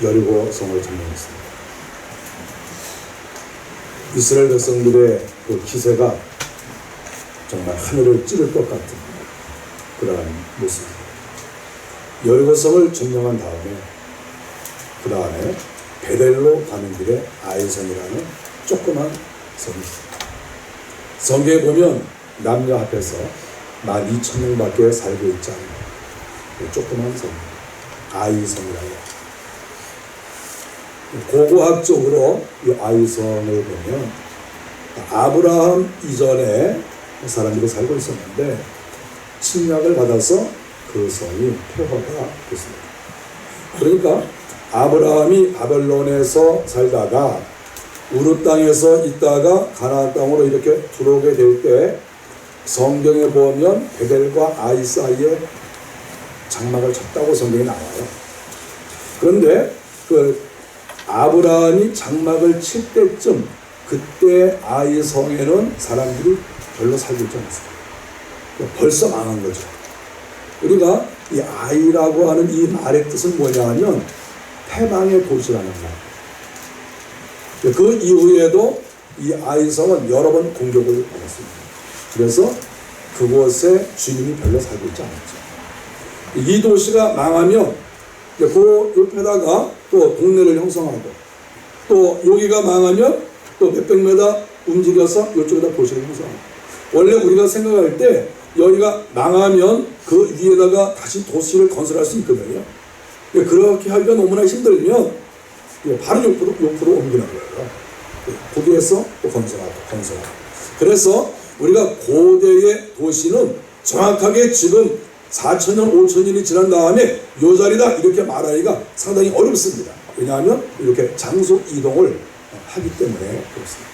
여리고 성을 점령했습니다. 이스라엘 백성들의 그 기세가 정말 하늘을 찌를 것 같은 그러한 모습입니다. 여리고 성을 점령한 다음에 그 다음에 베델로 가는 길에 아이성이라는 조그만 성이 있습니다. 성경에 보면 남녀 합해서 12,000명밖에 살고 있지 않은 조그만 성, 아이성이라고 합니다. 고고학적으로 이 아이성을 보면 아브라함 이전에 사람들이 살고 있었는데 침략을 받아서 그 성이 폐허가 됐습니다. 그러니까 아브라함이 바벨론에서 살다가 우르 땅에서 있다가 가나안 땅으로 이렇게 들어오게 될 때 성경에 보면 베델과 아이 사이에 장막을 쳤다고 성경에 나와요. 그런데 그 아브라함이 장막을 칠 때쯤 그때 아이 성에는 사람들이 별로 살고 있지 않았어요. 벌써 망한 거죠. 우리가 이 아이라고 하는 이 말의 뜻은 뭐냐 하면 패망의 도시라는 말. 그 이후에도 이 아이성은 여러 번 공격을 받았습니다. 그래서 그곳에 주인이 별로 살고 있지 않았죠. 이 도시가 망하면 그 옆에다가 또 동네를 형성하고 또 여기가 망하면 또 몇백 미터 움직여서 이쪽에다 도시를 형성하고 원래 우리가 생각할 때 여기가 망하면 그 위에다가 다시 도시를 건설할 수 있거든요. 그렇게 하기가 너무나 힘들면 바로 옆으로 옮기는 거예요. 거기에서 또 건설하고. 그래서 우리가 고대의 도시는 정확하게 지금 4,000년, 5,000년이 지난 다음에 이 자리다 이렇게 말하기가 상당히 어렵습니다. 왜냐하면 이렇게 장소 이동을 하기 때문에 그렇습니다.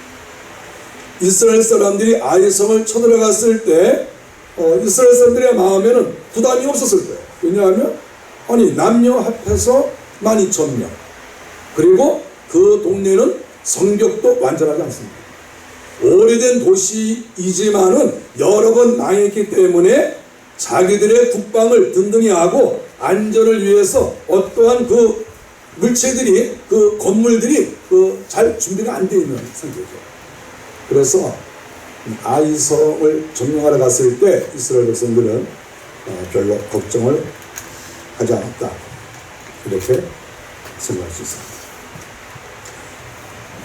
이스라엘 사람들이 아이성을 쳐들어갔을 때 이스라엘 사람들의 마음에는 부담이 없었을 거예요. 왜냐하면 남녀 합해서 12,000명 그리고 그 동네는 성벽도 완전하지 않습니다. 오래된 도시이지만은 여러 번 망했기 때문에 자기들의 국방을 든든히 하고 안전을 위해서 어떠한 그 물체들이 그 건물들이 잘 준비가 안 되어 있는 상태죠. 그래서 아이성을 점령하러 갔을 때 이스라엘 백성들은 별로 걱정을 하지 않았다. 이렇게 생각할 수 있습니다.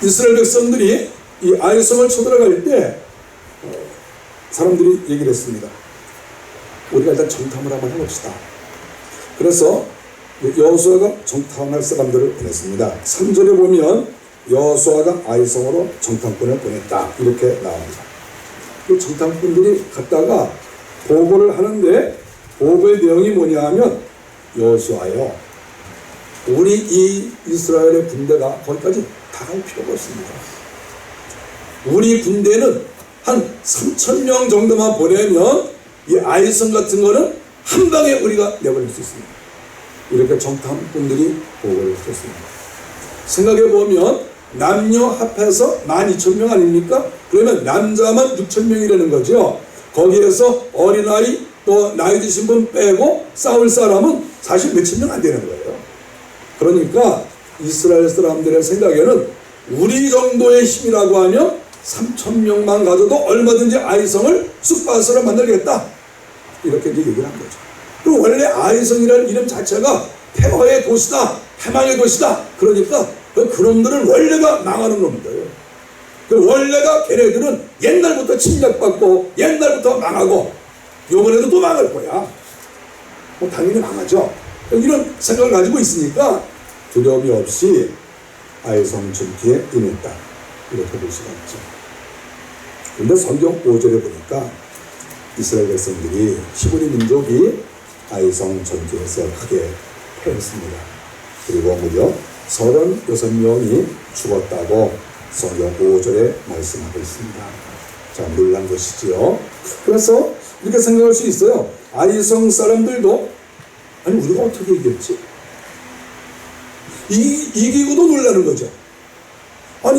이스라엘 백성들이 이 아이성을 쳐들어갈 때 사람들이 얘기를 했습니다. 우리가 일단 정탐을 한번 해봅시다. 그래서 여호수아가 정탐할 사람들을 보냈습니다. 3절에 보면 여호수아가 아이성으로 정탐꾼을 보냈다 이렇게 나옵니다. 그 정탐꾼들이 갔다가 보고를 하는데 보고의 내용이 뭐냐 하면 여호수아요, 우리 이 이스라엘의 군대가 거기까지 다 갈 필요가 없습니다. 우리 군대는 한 3,000명 정도만 보내면 이 아이성 같은 거는 한 방에 우리가 내버릴 수 있습니다. 이렇게 정탐꾼들이 보고를 했습니다. 생각해보면 남녀 합해서 12,000명 아닙니까? 그러면 남자만 6,000명이라는 거죠. 거기에서 어린아이 또 나이 드신 분 빼고 싸울 사람은 사실 몇천 명 안 되는 거예요. 그러니까 이스라엘 사람들의 생각에는 우리 정도의 힘이라고 하면 3,000명만 가져도 얼마든지 아이성을 쑥바스로 만들겠다. 이렇게 이제 얘기를 한 거죠. 그리고 원래 아이성이라는 이름 자체가 폐허의 도시다, 패망의 도시다. 그러니까 그놈들은 원래가 망하는 놈들이에요. 원래가 걔네들은 옛날부터 침략받고 옛날부터 망하고 요번에도 또 망할 거야. 당연히 망하죠. 이런 생각을 가지고 있으니까 두려움이 없이 아이성 전투에 임했다. 이렇게 볼 수가 있죠. 그런데 성경 5절에 보니까 이스라엘 백성들이 히브리 민족이 아이성 전투에서 크게 패했습니다. 그리고 무려 36명이 죽었다고 성경 5절에 말씀하고 있습니다. 자, 놀란 것이지요. 그래서 이렇게 생각할 수 있어요. 아이성 사람들도 우리가 어떻게 이겼지? 이기고도 놀라는 거죠.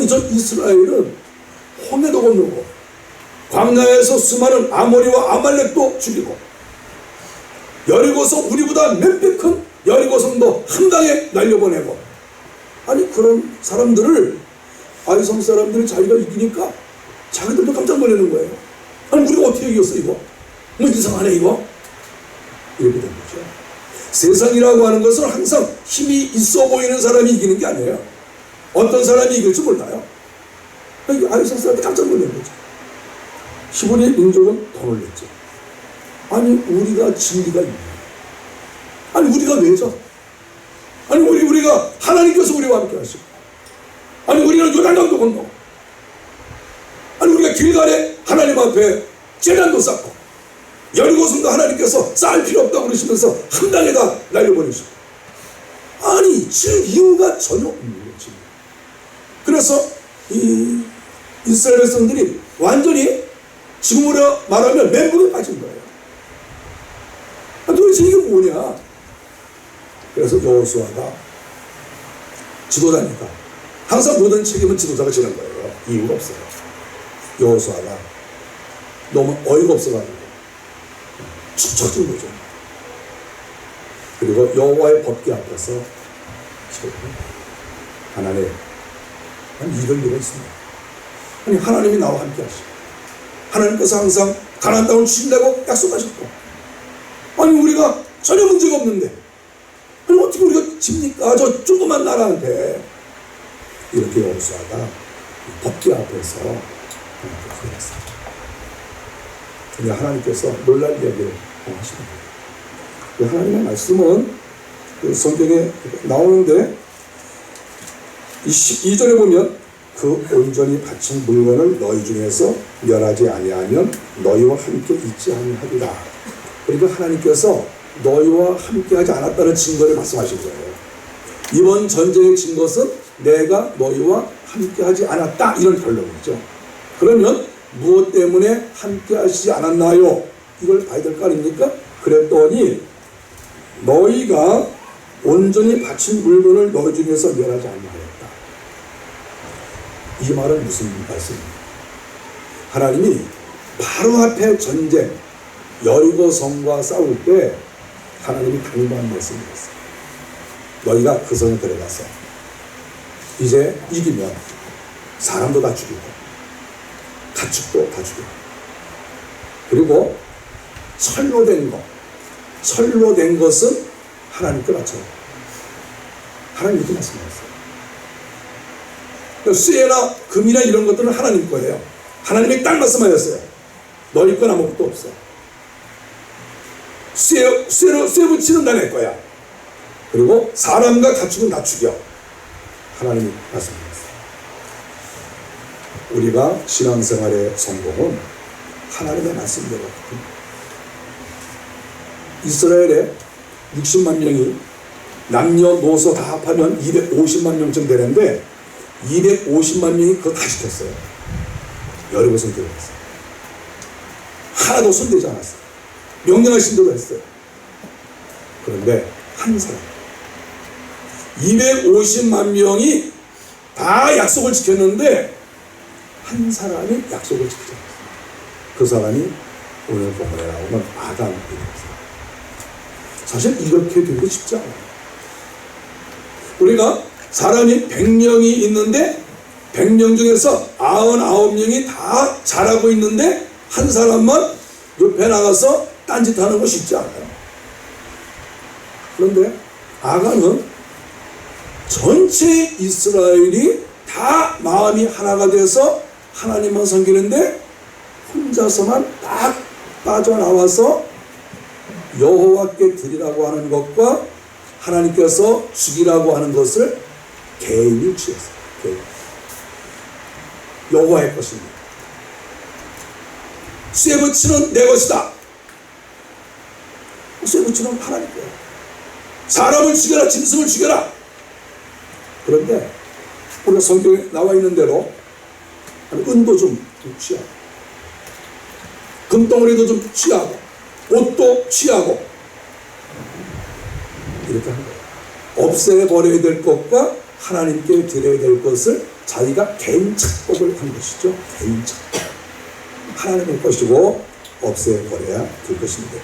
저 이스라엘은 홍해도 건너고 광야에서 수많은 아모리와 아말렉도 죽이고 여리고서 우리보다 몇백 큰 여리고 성도 한 방에 날려보내고, 아니 그런 사람들을 아이성 사람들이 자기가 이기니까 자기들도 깜짝 놀라는 거예요. 아니 우리가 어떻게 이겼어 이거? 뭐 이상하네 이거? 이렇게 된 거죠. 세상이라고 하는 것은 항상 힘이 있어 보이는 사람이 이기는 게 아니에요. 어떤 사람이 이길지 몰라요. 아이성 사람들이 깜짝 놀란 거죠. 히브리 민족은 더 놀랐죠. 아니 우리가 진리가 있네. 아니 우리가 왜죠? 아니 우리가 하나님께서 우리와 함께 하시고, 아니 우리는 요단강도 건너, 아니 우리가 길갈에 하나님 앞에 제단도 쌓고, 여리고성도 하나님께서 쌓을 필요 없다고 그러시면서 한 방에다 날려보내시고, 아니 질 이유가 전혀 없는 거지. 그래서 이 이스라엘 백성들이 완전히 지금으로 말하면 멘붕에 빠진 거예요. 도대체 이게 뭐냐? 그래서 여호수아가 지도자니까 항상 모든 책임은 지도자가 지는 거예요. 이유가 없어요. 여호수아가 너무 어이가 없어가지고 축 처진 거죠. 그리고 여호와의 법궤 앞에서 하나님, 아니 이럴 리가 있습니다. 아니 하나님이 나와 함께 하시고, 하나님께서 항상 가나안 땅을 주신다고 약속하셨고, 아니 우리가 전혀 문제가 없는데 아니 어떻게 우리가 집니까? 저 조그만 나라한테. 이렇게 여호수아가 법궤 앞에서 그랬어요. 근데 하나님께서 놀랄 이야기를 하시는 거예요. 하나님의 말씀은 그 성경에 나오는데 12절에 보면 그 온전히 바친 물건을 너희 중에서 멸하지 아니하면 너희와 함께 있지 아니하리라. 그러니까 하나님께서 너희와 함께 하지 않았다는 증거를 말씀하신 거예요. 이번 전쟁에 진 것은 내가 너희와 함께 하지 않았다, 이런 결론이죠. 그러면 무엇 때문에 함께 하시지 않았나요? 이걸 봐야 될 거 아닙니까? 그랬더니 너희가 온전히 바친 물건을 너희 중에서 멸하지 아니하였다. 이 말은 무슨 말씀입니까? 하나님이 바로 앞에 전쟁 여리고 성과 싸울 때 하나님이 당부한 말씀이었어요. 너희가 그 성에 들어가서 이제 이기면 사람도 다 죽이고 가축도 다 죽이고, 그리고 철로 된 것은 하나님께 바쳐요. 하나님 이렇게 말씀하셨어요. 쇠나 금이나 이런 것들은 하나님 거예요. 하나님이 딱 말씀하셨어요. 너희 건 아무것도 없어. 쇠 붙이는 다 내 거야. 그리고 사람과 가축은 다 죽여. 하나님이 말씀하셨어요. 우리가 신앙생활의 성공은 하나님의 말씀대로. 이스라엘에 60만 명이 남녀노소 다 합하면 250만 명쯤 되는데 250만 명이 그거 다 지켰어요. 여리고성 들어갔어요. 하나도 손대지 않았어요. 명령하신 대로 했어요. 그런데 한 사람 250만 명이 다 약속을 지켰는데 한 사람이 약속을 지키지 않았어요. 그 사람이 오늘 본문에 나오는 아담입니다. 사실 이렇게 되기 쉽지 않아요. 우리가 사람이 100명이 있는데 100명 중에서 99명이 다 잘하고 있는데 한 사람만 옆에 나가서 딴짓하는 거 쉽지 않아요. 그런데 아간은 전체 이스라엘이 다 마음이 하나가 돼서 하나님만 섬기는데 혼자서만 딱 빠져나와서 여호와께 드리라고 하는 것과 하나님께서 죽이라고 하는 것을 개인이 취했어요. 개인. 여호와의 것입니다. 쇠 붙이는 내 것이다. 쇠 붙이는 하나님 거예요. 사람을 죽여라, 짐승을 죽여라. 그런데 우리가 성경에 나와 있는 대로 은도 좀 취하고, 금덩어리도 좀 취하고, 옷도 취하고, 이렇게 한 거예요. 없애버려야 될 것과 하나님께 드려야 될 것을 자기가 개인 착복을 한 것이죠. 개인 착복. 하나님의 것이고 없애버려야 될 것입니다.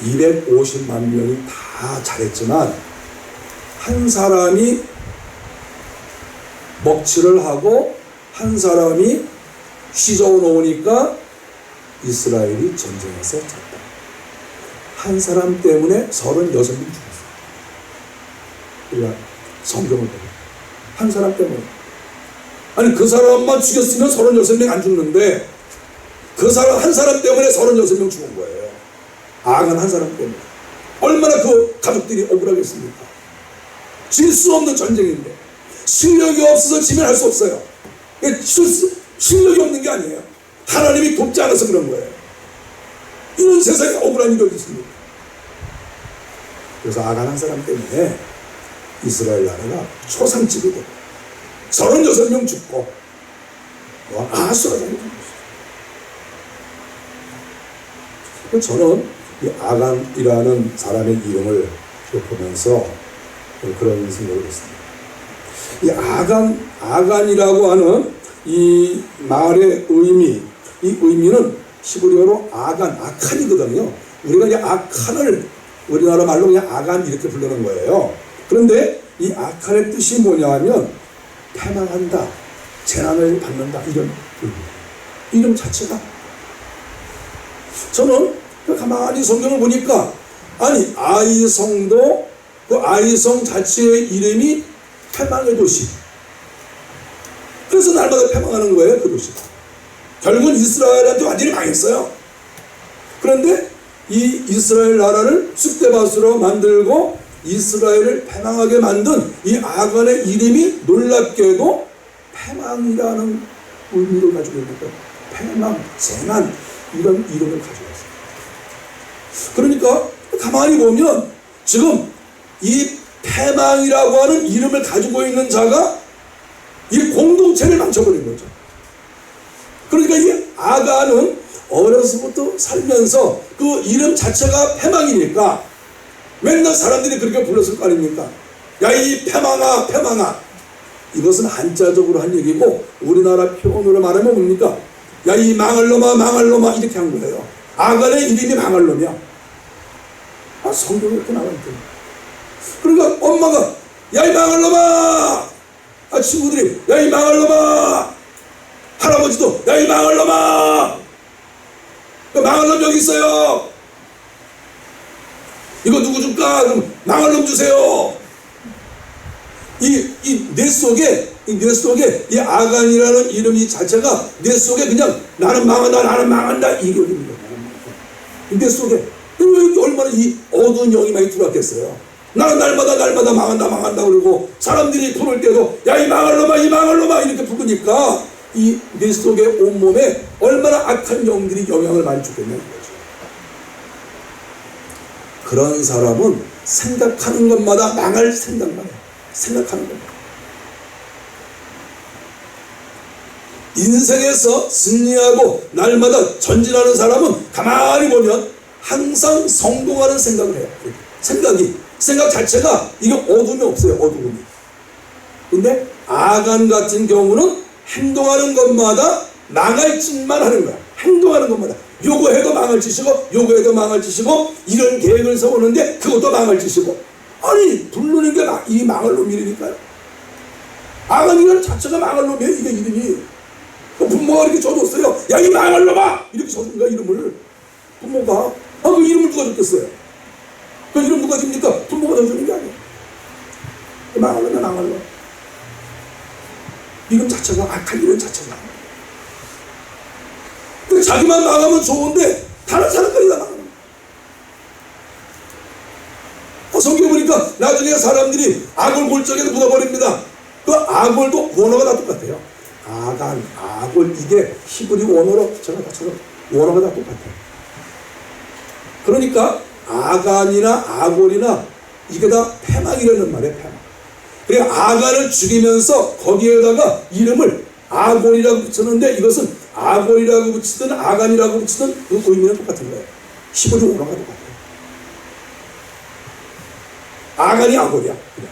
250만 명이 다 잘했지만 한 사람이 먹칠을 하고 한 사람이 휘저어 놓으니까 이스라엘이 전쟁에서 졌다. 한 사람 때문에 36명 죽었어요. 우리가 성경을 보면 한 사람 때문에. 아니 그 사람만 죽였으면 36명 안 죽는데 그 사람 한 사람 때문에 36명 죽은 거예요. 아간 한 사람 때문에. 얼마나 그 가족들이 억울하겠습니까? 질 수 없는 전쟁인데 실력이 없어서 지면 할 수 없어요. 실력이 없는 게 아니에요. 하나님이 돕지 않아서 그런 거예요. 이런 세상에 억울한 일이 어디 있습니까? 그래서 아간 한 사람 때문에 이스라엘 나라가 초상집이 되고 36명 죽고 아수라 장이 죽었어요. 저는 이 아간이라는 사람의 이름을 보면서 그런 생각을 했습니다. 이 아간이라고 하는 이 말의 이 의미는 히브리어로 아칸이거든요. 우리가 이제 아칸을 우리나라 말로 그냥 아간 이렇게 부르는 거예요. 그런데 이 아칸의 뜻이 뭐냐면 패망한다, 재난을 받는다, 이런 이름 자체가. 저는 가만히 성경을 보니까 아니 아이성도 그 아이성 자체의 이름이 패망의 도시. 그래서 날마다 패망하는 거예요, 그 도시가. 결국은 이스라엘한테 완전히 망했어요. 그런데 이 이스라엘 나라를 쑥대밭으로 만들고 이스라엘을 패망하게 만든 이 아간의 이름이 놀랍게도 패망이라는 의미를 가지고 있는 거예요. 패망, 재난 이런 이름을 가지고 있어요. 그러니까 가만히 보면 지금 이 패망이라고 하는 이름을 가지고 있는 자가 이 공동체를 망쳐버린 거죠. 그러니까 이 아간은 어려서부터 살면서 그 이름 자체가 패망이니까 맨날 사람들이 그렇게 불렀을 거 아닙니까? 야 이 패망아 패망아. 이것은 한자적으로 한 얘기고 우리나라 표현으로 말하면 뭡니까? 야 이 망할 놈아 망할 놈아 이렇게 한 거예요. 아간의 이름이 망할 놈이야. 성경에 이렇게 나와 있거든요. 그러니까 엄마가 야 이 망할 놈아. 친구들이 야 이 망할 놈아. 할아버지도 야 이 망할 놈아. 망할 놈 여기 있어요. 이거 누구 줄까? 그럼 망할 놈 주세요. 이 뇌 속에 이 아간이라는 이름이 자체가 뇌 속에 그냥 나는 망한다 이게 어딥니까? 뇌 속에 이렇게 얼마나 이 어두운 영이 많이 들어왔겠어요. 나는 날마다 망한다 그러고 사람들이 부를 때도 야 이 망할 놈아 이렇게 부르니까 이 뇌 속에 온몸에 얼마나 악한 영들이 영향을 많이 주겠냐는 거죠. 그런 사람은 생각하는 것마다 망할 생각만 해요. 생각하는 겁니다. 인생에서 승리하고 날마다 전진하는 사람은 가만히 보면 항상 성공하는 생각을 해요. 생각 자체가 이게 어둠이 없어요. 어둠이. 근데 아간 같은 경우는 행동하는 것마다 망할 짓만 하는 거야. 행동하는 것마다 요거 해도 망할 짓이고 요거 해도 망할 짓이고 이런 계획을 세우는데 그것도 망할 짓이고. 아니 부르는 게 이 망할 놈 이름이니까요. 아간이라는 자체가 망할 놈이에요. 이게 이름이. 부모가 이렇게 줘줬어요. 야 이 망할 놈아 이렇게 줘준가 이름을. 부모가 그 이름을 누가 줬겠어요. 그 이름 누가 줍니까? 부모가 줘주는 게 아니에요. 망할 놈이야 망할 놈. 이름 자체가 악한 이름 자체가. 자기만 망하면 좋은데 다른 사람까지 다 망하는 거예요. 성경 보니까 나중에 사람들이 악을 골짜기에 묻어버립니다. 그 악을도 원어가 다 똑같아요. 아간, 악을 이게 히브리 원어로 원어가 다 똑같아요. 그러니까 아간이나 아골이나 이게 다 패망이라는 말이에요. 패망. 그러니까 아간을 죽이면서 거기에다가 이름을 아골이라고 붙였는데 이것은 아골이라고 붙이든 아간이라고 붙이든 그 의미는 똑같은 거예요. 히브리 원어가 똑같아요. 아간이 아골이야. 그래.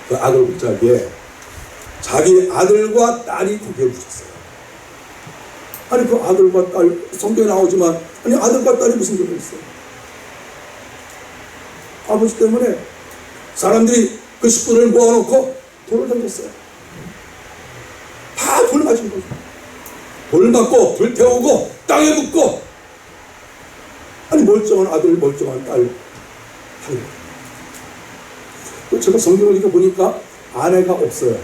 그 아골 붙자기에 자기 아들과 딸이 거기에 붙였어요. 아니 그 아들과 딸 성경에 나오지만 아니 아들과 딸이 무슨 죄가 있어요? 아버지 때문에 사람들이 그 10분을 모아놓고 돌을 던졌어요. 다 돌 맞은 거죠. 돌 맞고 불 태우고 땅에 묻고 아니 멀쩡한 아들 멀쩡한 딸 제가 성경을 읽어보니까 아내가 없어요.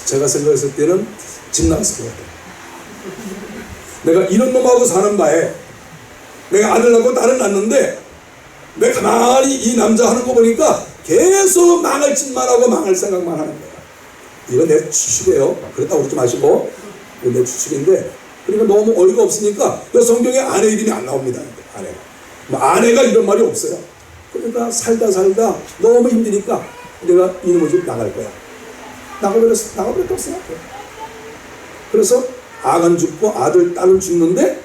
제가 생각했을 때는 집 나갔을 것 같아요. 내가 이런 놈하고 사는 바에 내가 아들 낳고 딸을 낳는데 내가 가만히 이 남자 하는 거 보니까 계속 망할 짓만 하고 망할 생각만 하는 거야. 이건 내 추측이에요. 그렇다고 그러지 마시고 이건 내 추측인데 그러니까 너무 어이가 없으니까 성경에 아내 이름이 안 나옵니다. 아내가 아내가 이런 말이 없어요. 그러니까 살다 너무 힘드니까 내가 이놈의 집 나갈 거야. 나가버렸다고 생각해. 그래서 아간 죽고 아들 딸은 죽는데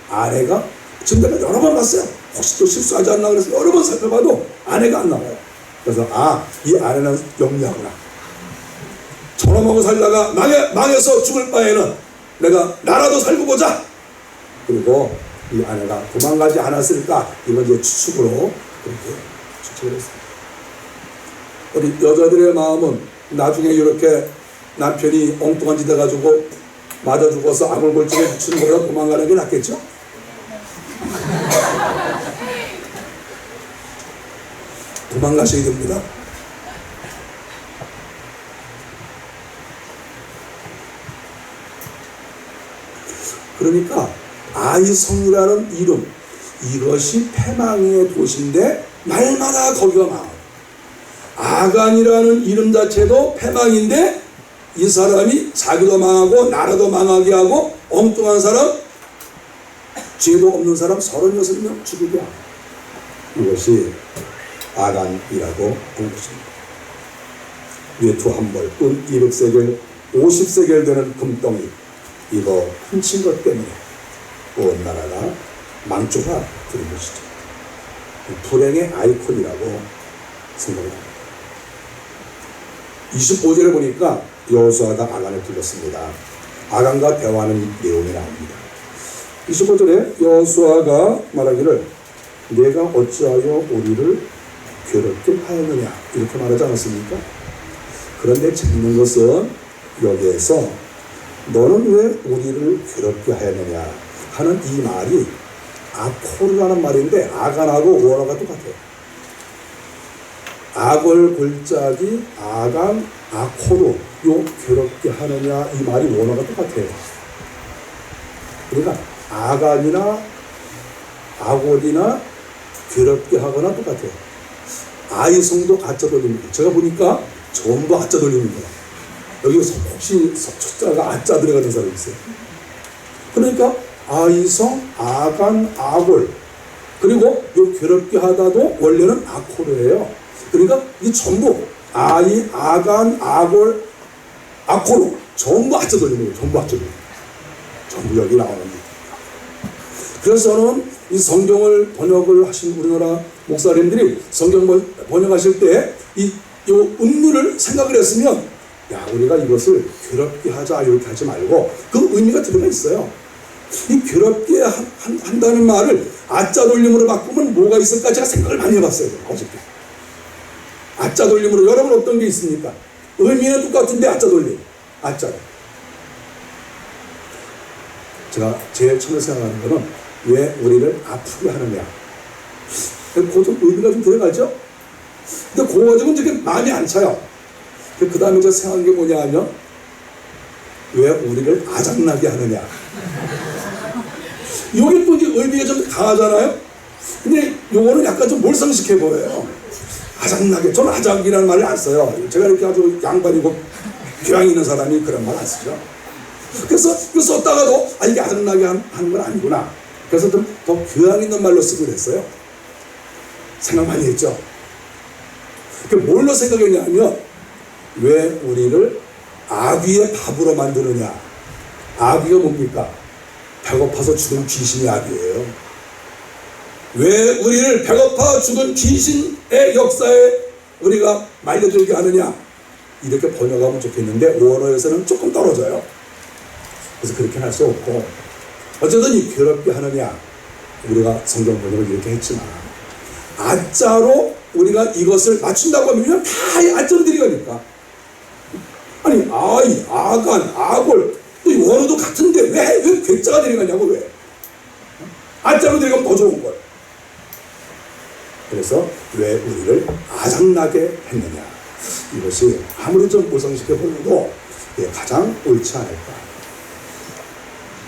아내가 지금 내가 여러 번 봤어요. 혹시 또 실수하지 않나 그래서 여러 번 살펴봐도 아내가 안 나와요. 그래서 이 아내는 영리하구나. 저놈하고 살다가 망해서 죽을 바에는 내가 나라도 살고 보자. 그리고 이 아내가 도망가지 않았을까 이건 이제 추측으로 그렇게 추측을 했습니다. 우리 여자들의 마음은 나중에 이렇게 남편이 엉뚱한 짓 해가지고 맞아 죽어서 아물골절에 붙이는 거보다 도망가는 게 낫겠죠? 도망가셔야 됩니다. 그러니까 아이성이라는 이름 이것이 패망의 도시인데 날마다 거기가 망하고 아간이라는 이름 자체도 패망인데 이 사람이 자기도 망하고 나라도 망하게 하고 엉뚱한 사람 죄도 없는 사람 36명 죽이게 하고 이것이 아간이라고 하는 것입니다. 외투 한 벌, 은 200세겔, 50세겔 되는 금덩이 이거 훔친 것 때문에 온 나라가 망조가 되는 것이죠. 불행의 아이콘이라고 생각을 합니다. 25절에 보니까 여호수아가 아간을 불렀습니다. 아간과 대화하는 내용이 나옵니다. 25절에 여호수아가 말하기를 내가 어찌하여 우리를 괴롭게 하였느냐 이렇게 말하지 않았습니까? 그런데 재밌는 것은 여기에서 너는 왜 우리를 괴롭게 하였느냐 하는 이 말이 아코르라는 말인데 아간하고 원어가 똑같아요. 아골 골짜기 아간 아코르 요 괴롭게 하느냐 이 말이 원어가 똑같아요. 그러니까 아간이나 아골이나 괴롭게 하거나 똑같아요. 아이성도 아짜 돌립니다. 제가 보니까 전부 아짜 돌립니다. 여기서 혹시 초자가 아짜 들어가는 사람이 있어요. 그러니까 아이성, 아간, 아골 그리고 요 괴롭게 하다도 원래는 아코르예요. 그러니까 이 전부 아이, 아간, 아골, 아코르 전부 아짜 돌리는 거예요. 전부 아짜 돌리는 거예요. 전부 여기 나오는 거예요. 그래서 저는 이 성경을 번역을 하신 우리나라 목사님들이 성경 번역하실 때 요 은유를 생각을 했으면 야 우리가 이것을 괴롭게 하자 이렇게 하지 말고 그 의미가 들어가 있어요. 이 괴롭게 한다는 말을 아짜 돌림으로 바꾸면 뭐가 있을까 제가 생각을 많이 해봤어요. 어저께 아짜 돌림으로 여러분 어떤 게 있습니까? 의미는 똑같은데 아짜 돌림 아짜로 제가 제일 처음에 생각하는 거는 왜 우리를 아프게 하느냐 그 좀 의미가 좀 들어가죠? 근데 그거 가지고는 이렇게 마음이 안 차요. 그 다음에 제가 생각한 게 뭐냐 하면 왜 우리를 아작나게 하느냐 여기 또 의미가 좀 강하잖아요. 근데 요거는 약간 좀 몰상식해 보여요. 아작나게. 저는 아작이라는 말을 안 써요. 제가 이렇게 아주 양반이고 교양 있는 사람이 그런 말 안 쓰죠. 그래서 이거 썼다가도 이게 아작나게 하는 건 아니구나. 그래서 좀 더 교양 있는 말로 쓰고 그랬어요. 생각 많이 했죠. 그 뭘로 생각했냐면 왜 우리를 아귀의 밥으로 만드느냐. 아귀가 뭡니까? 배고파서 죽은 귀신이 아귀예요. 왜 우리를 배고파 죽은 귀신의 역사에 우리가 말려들게 하느냐 이렇게 번역하면 좋겠는데 원어에서는 조금 떨어져요. 그래서 그렇게는 할 수 없고, 어쨌든 이 괴롭게 하느냐, 우리가 성경 번역을 이렇게 했지만, 아자로 우리가 이것을 맞춘다고 하면 다 아점들이 가니까. 아니, 아이, 아간, 아골, 또 원어도 같은데 왜 괴자가 들어가냐고, 왜? 아자로 들어가면 더 좋은 걸. 그래서 왜 우리를 아장나게 했느냐. 이것이 아무리 좀 모성시켜 보려도 가장 옳지 않을까.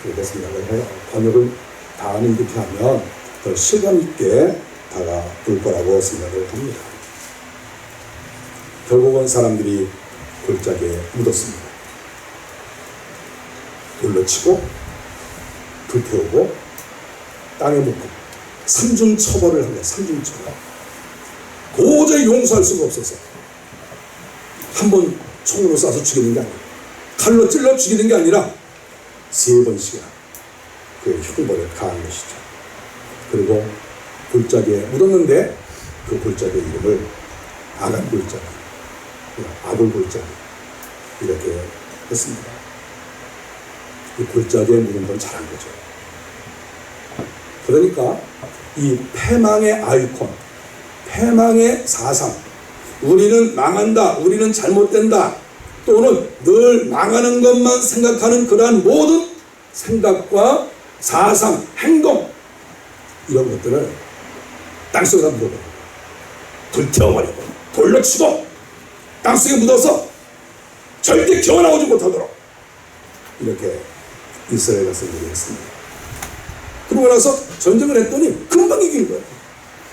그렇게 생각을 해요. 번역을 다음에 이렇게 하면 더 실감 있게 다가올 거라고 생각을 합니다. 결국은 사람들이 골짜기에 묻었습니다. 돌로 치고 불태우고 땅에 묻고 삼중 처벌을 합니다. 삼중 처벌. 도저히 용서할 수가 없어서 한 번 총으로 쏴서 죽이는 게 아니라, 칼로 찔러 죽이는 게 아니라 3번씩이나 그 형벌을 가한 것이죠. 그리고 골짜기에 묻었는데 그 골짜기 이름을 아간 골짜기, 아골 골짜기 이렇게 했습니다. 이 골짜기에 묻은 건 잘한 거죠. 그러니까 이 패망의 아이콘, 패망의 사상, 우리는 망한다, 우리는 잘못된다, 또는 늘 망하는 것만 생각하는 그러한 모든 생각과 사상, 행동, 이런 것들을 땅속에다 묻어버리고 불태워버리고 돌로 치고 땅속에 묻어서 절대 기어나오지 못하도록 이렇게 이스라엘 백성들이 했습니다. 그러고 나서 전쟁을 했더니 금방 이긴 거예요.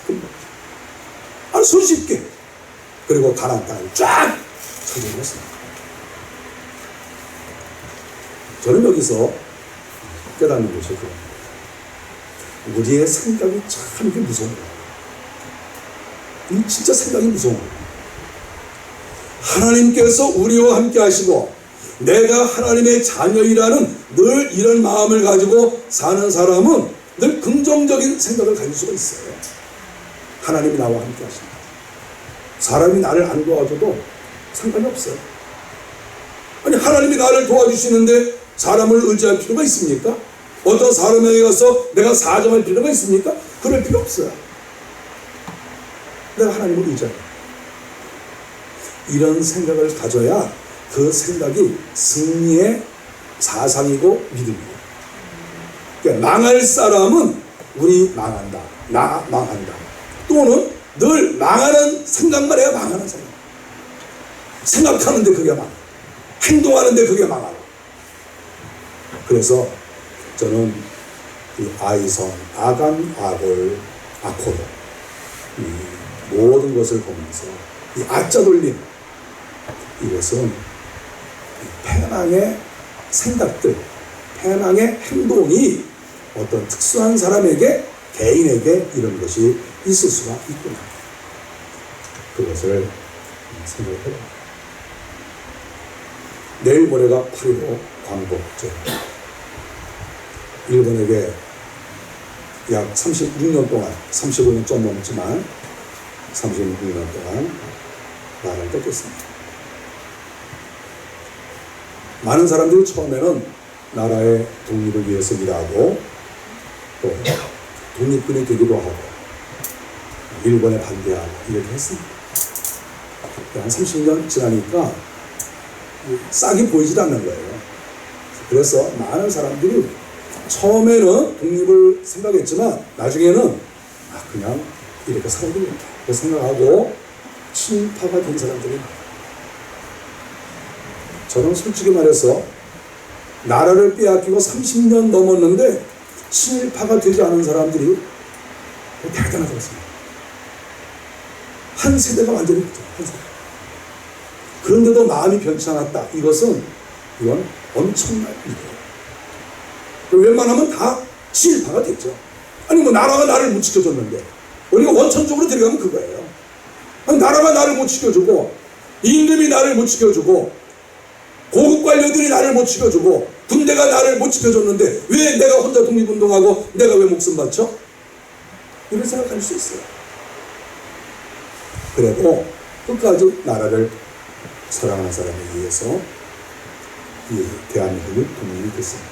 금방. 아주 손쉽게. 그리고 가나안 땅을 쫙 차지를 했습니다. 저는 여기서 깨닫는 것이 그겁니다. 우리의 생각이 참 이게 무서운 거예요. 진짜 생각이 무서운 거예요. 하나님께서 우리와 함께 하시고 내가 하나님의 자녀이라는 늘 이런 마음을 가지고 사는 사람은 늘 긍정적인 생각을 가질 수가 있어요. 하나님이 나와 함께 하십니다. 사람이 나를 안 도와줘도 상관이 없어요. 아니, 하나님이 나를 도와주시는데 사람을 의지할 필요가 있습니까? 어떤 사람에게 가서 내가 사정할 필요가 있습니까? 그럴 필요 없어요. 내가 하나님을 의지해요. 이런 생각을 가져야 그 생각이 승리의 사상이고 믿음이에요. 그러니까 망할 사람은 우리 망한다, 나 망한다, 또는 늘 망하는 생각만 해야 망하는 사람. 생각하는데 그게 망하고 행동하는데 그게 망하고. 그래서 저는 이 아이성, 아간, 아골, 아코로 이 모든 것을 보면서 이 아짜 돌림, 이것은 이 패망의 생각들, 패망의 행동이 어떤 특수한 사람에게, 개인에게 이런 것이 있을 수가 있구나. 그것을 생각해봅니다. 내일 모레가 8.15 광복절. 일본에게 약 36년 동안, 35년 좀 넘지만 36년 동안 나라를 뺏겼습니다. 많은 사람들이 처음에는 나라의 독립을 위해서 일하고 또 독립군이 되기도 하고 일본에 반대하고 이렇게 했습니다. 한 30년 지나니까 싹이 보이질 않는 거예요. 그래서 많은 사람들이 처음에는 독립을 생각했지만 나중에는 그냥 이렇게 살아야 되겠다 생각하고 친파가 된 사람들이, 저는 솔직히 말해서 나라를 빼앗기고 30년 넘었는데 친일파가 되지 않은 사람들이 대단하다고 생각합니다. 한 세대가 완전히 붙어요. 한 세대. 그런데도 마음이 변치 않았다. 이건 엄청난 일이에요. 웬만하면 다 친일파가 됐죠. 아니 뭐 나라가 나를 못 지켜줬는데, 우리가 원천적으로 들어가면 그거예요. 아니, 나라가 나를 못 지켜주고 임금이 나를 못 지켜주고 고급 관료들이 나를 못 지켜주고 군대가 나를 못 지켜줬는데 왜 내가 혼자 독립운동하고 내가 왜 목숨 바쳐? 이런 생각할 수 있어요. 그래도 끝까지 나라를 사랑하는 사람에 의해서 이 대한민국이 독립이 됐습니다.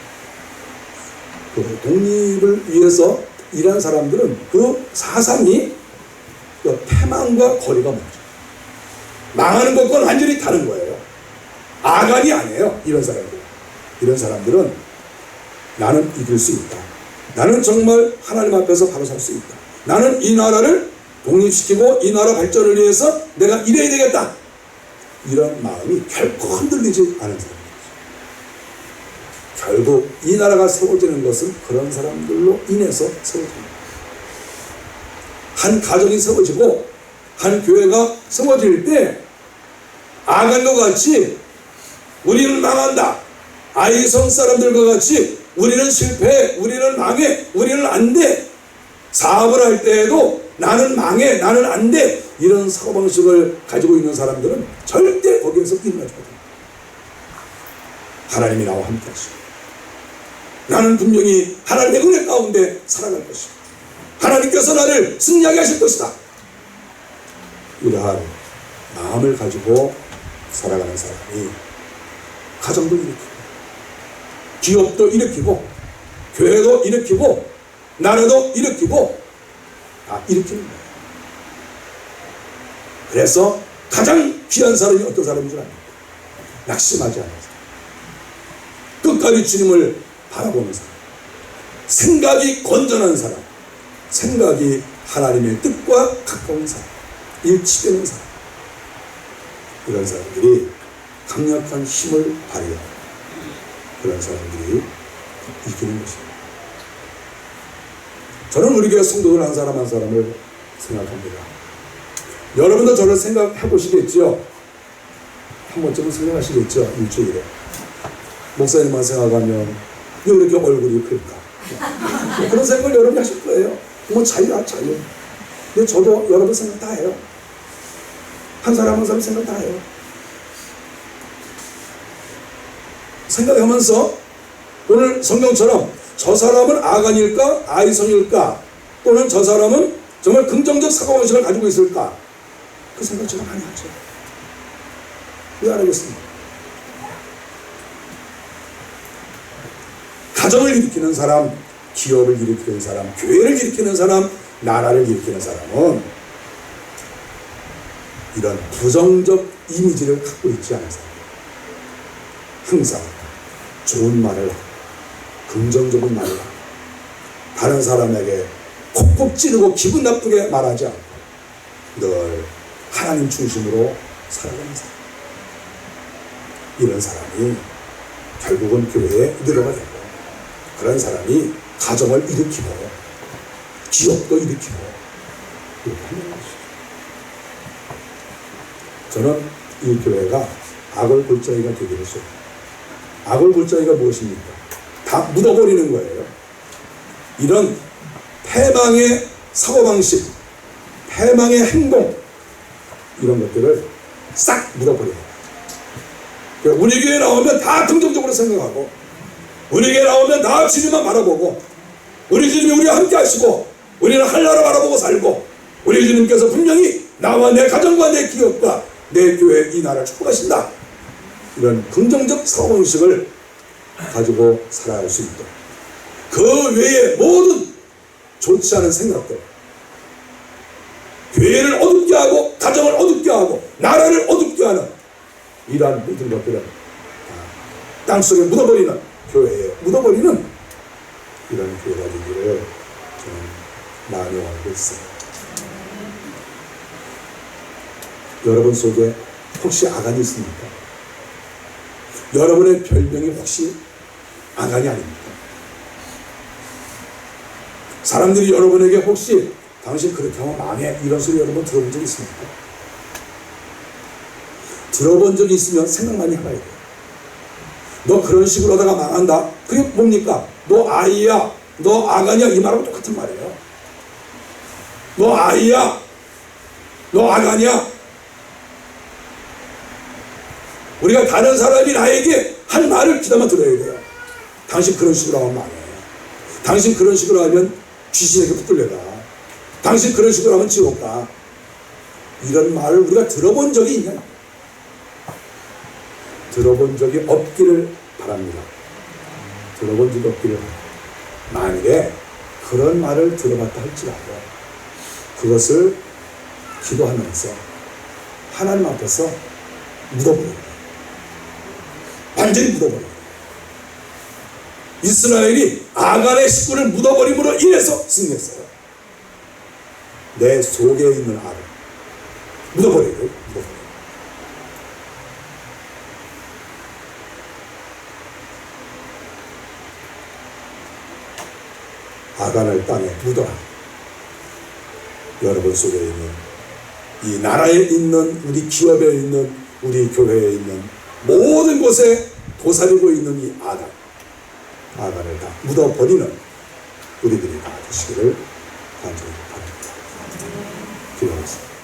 그 독립을 위해서 일한 사람들은 그 사상이 그 패망과 거리가 멀죠. 망하는 것과는 완전히 다른 거예요. 아간이 아니에요. 이런 사람들. 이런 사람들은 나는 이길 수 있다. 나는 정말 하나님 앞에서 바로 설 수 있다. 나는 이 나라를 독립시키고 이 나라 발전을 위해서 내가 일해야 되겠다. 이런 마음이 결코 흔들리지 않은 사람입니다. 결국 이 나라가 세워지는 것은 그런 사람들로 인해서 세워집니다. 한 가정이 세워지고 한 교회가 세워질 때 아간과 같이 우리는 망한다. 아이성 사람들과 같이 우리는 실패해, 우리는 망해, 우리는 안 돼. 사업을 할 때에도 나는 망해, 나는 안 돼. 이런 사고방식을 가지고 있는 사람들은 절대 거기에서 일어나지 못합니다. 하나님이 나와 함께 하시고 나는 분명히 하나님의 은혜 가운데 살아갈 것이다. 하나님께서 나를 승리하게 하실 것이다. 이러한 마음을 가지고 살아가는 사람이 가정도 일으키고 기업도 일으키고 교회도 일으키고 나라도 일으키고 다 일으키는 거예요. 그래서 가장 귀한 사람이 어떤 사람인 줄 압니까? 낙심하지 않는 사람, 끝까지 주님을 바라보는 사람, 생각이 건전한 사람, 생각이 하나님의 뜻과 가까운 사람, 일치되는 사람, 이런 사람들이 강력한 힘을 발휘하고 그런 사람들이 이기는 것입니다. 저는 우리 교회 성도들 한 사람 한 사람을 생각합니다. 여러분도 저를 생각해 보시겠죠? 한 번쯤은 생각하시겠죠? 일주일에 목사님만 생각하면 왜 이렇게 얼굴이 클까? 그런 생각을 여러분이 하실 거예요. 뭐 자유야 자유. 근데 저도 여러분 생각 다 해요. 한 사람 한 사람 생각 다 해요. 생각하면서 오늘 성경처럼 저 사람은 아간일까 아이성일까 또는 저 사람은 정말 긍정적 사고방식을 가지고 있을까 그 생각 제가 많이 하죠. 왜 안 하겠습니까? 가정을 일으키는 사람, 기업을 일으키는 사람, 교회를 일으키는 사람, 나라를 일으키는 사람은 이런 부정적 이미지를 갖고 있지 않은 사람, 항상 좋은 말을 하고 긍정적인 말을 하고 다른 사람에게 콕콕 찌르고 기분 나쁘게 말하지 않고 늘 하나님 중심으로 살아가는 사람, 이런 사람이 결국은 교회에 리더가 되고 그런 사람이 가정을 일으키고 기업도 일으키고 이렇게 하는 것이죠. 저는 이 교회가 악을 골짜기가 되기를 소원합니다. 악을 골짜기가 무엇입니까? 다 묻어버리는 거예요. 이런 패망의 사고방식, 패망의 행동, 이런 것들을 싹 묻어버려요. 우리 교회 나오면 다 긍정적으로 생각하고 우리 교회 나오면 다 주님만 바라보고 우리 주님이 우리와 함께 하시고 우리는 하나를 바라보고 살고 우리 주님께서 분명히 나와 내 가정과 내 기업과 내 교회 이 나라를 축복하신다. 이런 긍정적 사고방식을 가지고 살아갈 수 있도록 그 외의 모든 좋지 않은 생각들, 교회를 어둡게 하고 가정을 어둡게 하고 나라를 어둡게 하는 이러한 모든 것들은 땅속에 묻어버리는, 교회에 묻어버리는 이런 교회가 되기를 저는 만영하고 있습니다. 여러분 속에 혹시 아간이 있습니까? 여러분의 별명이 혹시 아간이 아닙니까? 사람들이 여러분에게 혹시 당신 그렇게 하면 망해 이런 소리 여러분 들어본 적 있습니까? 들어본 적이 있으면 생각 많이 해봐야 돼요. 너 그런 식으로 하다가 망한다? 그게 뭡니까? 너 아이야, 너 아간이야, 이 말하고 똑같은 말이에요. 너 아이야, 너 아간이야. 우리가 다른 사람이 나에게 할 말을 귀담아 들어야 돼요. 당신 그런 식으로 하면 망해. 당신 그런 식으로 하면 귀신에게 붙들려가. 당신 그런 식으로 하면 지옥 가. 이런 말을 우리가 들어본 적이 있냐? 들어본 적이 없기를 바랍니다. 들어본 적 없기를 바랍니다. 만일에 그런 말을 들어봤다 할지라도 그것을 기도하면서 하나님 앞에서 묻어버려요. 완전히 묻어버려요. 이스라엘이 아간의 식구를 묻어버림으로 인해서 승리했어요. 내 속에 있는 알을 묻어버려요. 묻어버려요. 아간을 땅에 묻어라. 여러분 속에 있는, 이 나라에 있는, 우리 기업에 있는, 우리 교회에 있는 모든 곳에 도사리고 있는 이 아간을 다 묻어버리는 우리들이 다 되시기를 간절히 바랍니다. 기도하겠습니다.